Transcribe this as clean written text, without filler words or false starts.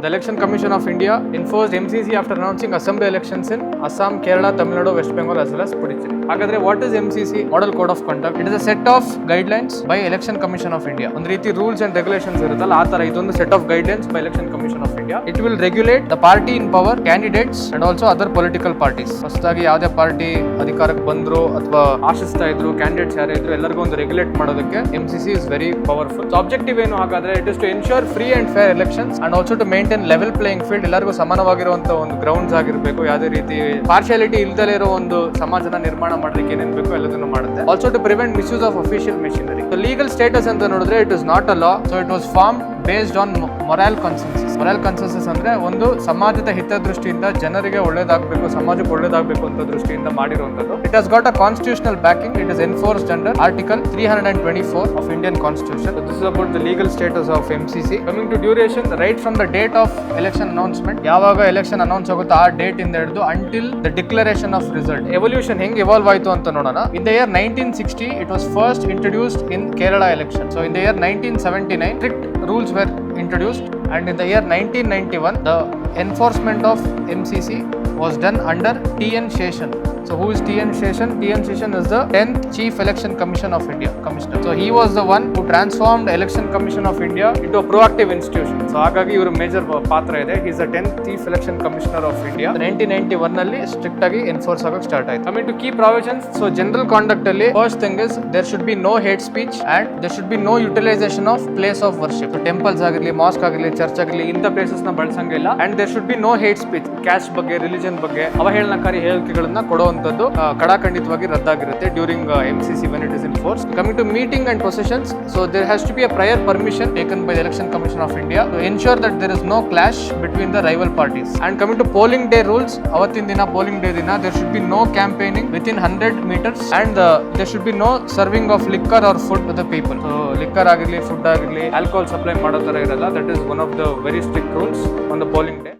The Election Commission of India enforced MCC after announcing assembly elections in Assam, Kerala, Tamil Nadu, West Bengal as well as Puducherry. ಹಾಗಾದ್ರೆ what is MCC? Model Code of Conduct. It is a set of guidelines by Election Commission of India. ಒಂದು ರೀತಿ rules and regulations ಇರುತ್ತಲ್ಲ ಆ ತರ ಇದೊಂದು set of guidelines by Election Commission of India. It will regulate the party in power, candidates and also other political parties. ಹೊಸದಾಗಿ ಯಾವುದೇ party ಅಧಿಕಾರಕ್ಕೆ ಬಂದ್ರು ಅಥವಾ ಆಶಿಸ್ತಾ ಇದ್ರು ಕ್ಯಾಂಡಿಡೇಟ್ಸ್ ಯಾರೇ ಇದ್ರು ಎಲ್ಲರಿಗೂ ಒಂದು ರೆಗ್ಯುಲೇಟ್ ಮಾಡೋದಕ್ಕೆ MCC is very powerful. So objective ಏನು ಹಾಗಾದ್ರೆ it is to ensure free and fair elections and also to maintain level playing field. ಎಲ್ಲರಿಗೂ ಸಮಾನವಾಗಿರುವಂತ ಒಂದು ಗ್ರೌಂಡ್ಸ್ ಆಗಿರಬೇಕು. ಯಾವುದೇ ರೀತಿ ಪಾರ್ಶಿಯಾಲಿಟಿ ಇಲ್ದಲೇ ಇರೋ ಒಂದು ಸಮಾಜನ ನಿರ್ಮಾಣ ಮಾಡೋದಕ್ಕೆ ಏನೇನು ಬೇಕೋ ಎಲ್ಲದನ್ನು ಮಾಡುತ್ತೆ. Also to prevent misuse of official machinery. Legal status ಅಂತ ನೋಡಿದ್ರೆ it is not a law. So it was form based on moral consensus. Moral consensus ಅಂದ್ರೆ ಒಂದು ಸಮಾಜದ ಹಿತದೃಷ್ಟಿಯಿಂದ ಜನರಿಗೆ ಒಳ್ಳೇದಾಗಬೇಕು, ಸಮಾಜಕ್ಕೆ ಒಳ್ಳೇದಾಗಬೇಕು ಅಂತ ದೃಷ್ಟಿಯಿಂದ ಮಾಡಿರುವಂತದ್ದು. It has got a constitutional backing. It is enforced under article 324 of Indian constitution. This is about the legal status of MCC. Coming to duration, right from the date of election announcement, ಯಾವಾಗ election announce ಆಗುತ್ತೋ ಆ date ಇಂದ ಹಿಡಿದು until the declaration of result. Evolution ಹೆಂಗ್ evolve ಆಯ್ತು ಅಂತ ನೋಡೋಣ. In the year 1960 it was first introduced in Kerala election. So in the year 1979 strict rules were introduced, and in the year 1991 the enforcement of MCC was done under T.N. Seshan. So who is T.N. Seshan? T.N. Seshan is the 10th Chief Election Commission of India Commissioner. So he was the one who transformed Election Commission of India into a proactive institution. So ಹಾಗಾಗಿ ಇವರು major ಪಾತ್ರ ಇದೆ. he is the 10th Chief Election Commissioner of India. 1991 ನಲ್ಲಿ strict ಆಗಿ enforce ಆಗಕ್ಕೆ start ಆಯ್ತು. Coming to key provisions, so general conduct ಅಲ್ಲಿ first thing is there should be no hate speech and there should be no utilisation of place of worship. Temples ಆಗಿರಲಿ, mosque ಆಗಿರಲಿ, church ಆಗಿರಲಿ, ಇಂಥ places ನ ಬಳಸಂಗಿಲ್ಲ. And there should be no hate speech. Caste ಬಗ್ಗೆ, religion ಬಗ್ಗೆ ಅವಹೇಳನಕಾರಿ ಹೇಳಿಕೆಗಳನ್ನ ಕೊಡುವಂತದ್ದು ಕಡಾಖಂಡಿತವಾಗಿ ರದ್ದಾಗಿರುತ್ತೆ during MCC when it is in force. Coming to meeting and possessions, so there has to be a prior permission taken by the Election Commission of India to ensure that there is no clash between the rival parties. And coming to polling day rules, ಅವತ್ತಿನ ದಿನ polling day ದಿನ there should be no campaigning within 100 meters and there should be no serving of liquor or food to the people. So liquor ಆಗಿರಲಿ, food ಆಗಿರಲಿ, alcohol supply ಮಾಡೋ ತರ ಇರಲ್ಲ. That is one of the very strict rules on the polling day.